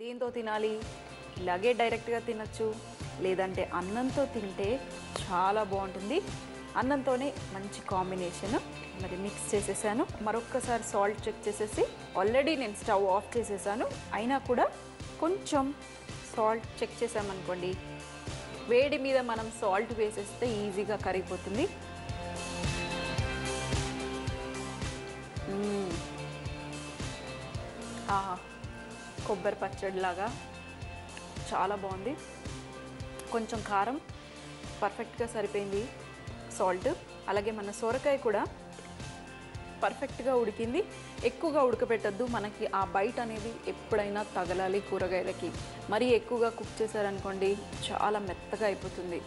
దీంతో తినాలి, ఇలాగే డైరెక్ట్గా తినచ్చు, లేదంటే అన్నంతో తింటే చాలా బాగుంటుంది. అన్నంతోనే మంచి కాంబినేషన్. మరి మిక్స్ చేసేసాను. మరొక్కసారి సాల్ట్ చెక్ చేసేసి, ఆల్రెడీ నేను స్టవ్ ఆఫ్ చేసేసాను, అయినా కూడా కొంచెం సాల్ట్ చెక్ చేసామనుకోండి, వేడి మీద మనం సాల్ట్ వేసేస్తే ఈజీగా కరిగిపోతుంది. కొబ్బరి పచ్చడిలాగా చాలా బాగుంది. కొంచెం కారం పర్ఫెక్ట్గా సరిపోయింది, సాల్ట్. అలాగే మన సొరకాయ కూడా పర్ఫెక్ట్గా ఉడికింది. ఎక్కువగా ఉడకపెట్టద్దు, మనకి ఆ బైట్ అనేది ఎప్పుడైనా తగలాలి కూరగాయలకి. మరీ ఎక్కువగా కుక్ చేశారనుకోండి చాలా మెత్తగా అయిపోతుంది.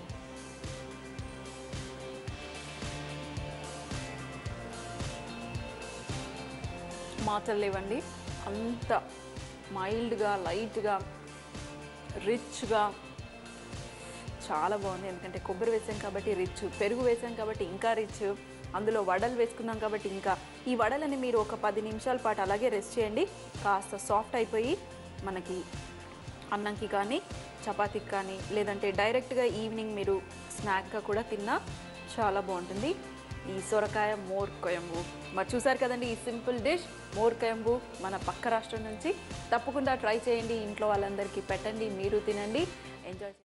మాటలు లేవండి, అంత మైల్డ్గా, లైట్గా, రిచ్గా చాలా బాగుంది. ఎందుకంటే కొబ్బరి వేసాం కాబట్టి రిచ్, పెరుగు వేసాం కాబట్టి ఇంకా రిచ్, అందులో వడలు వేసుకున్నాం కాబట్టి ఇంకా. ఈ వడలని మీరు ఒక 10 నిమిషాల పాటు అలాగే రెస్ట్ చేయండి. కాస్త సాఫ్ట్ అయిపోయి మనకి అన్నంకి కానీ, చపాతీకి కానీ, లేదంటే డైరెక్ట్గా ఈవినింగ్ మీరు స్నాక్గా కూడా తిన్నా చాలా బాగుంటుంది. ఈ సొరకాయ మోర్ కొయంబు. మరి చూసారు కదండి ఈ సింపుల్ డిష్ మోర్ కొయంబు మన పక్క రాష్ట్రం నుంచి. తప్పకుండా ట్రై చేయండి, ఇంట్లో వాళ్ళందరికీ పెట్టండి, మీరు తినండి, ఎంజాయ్ చేయండి.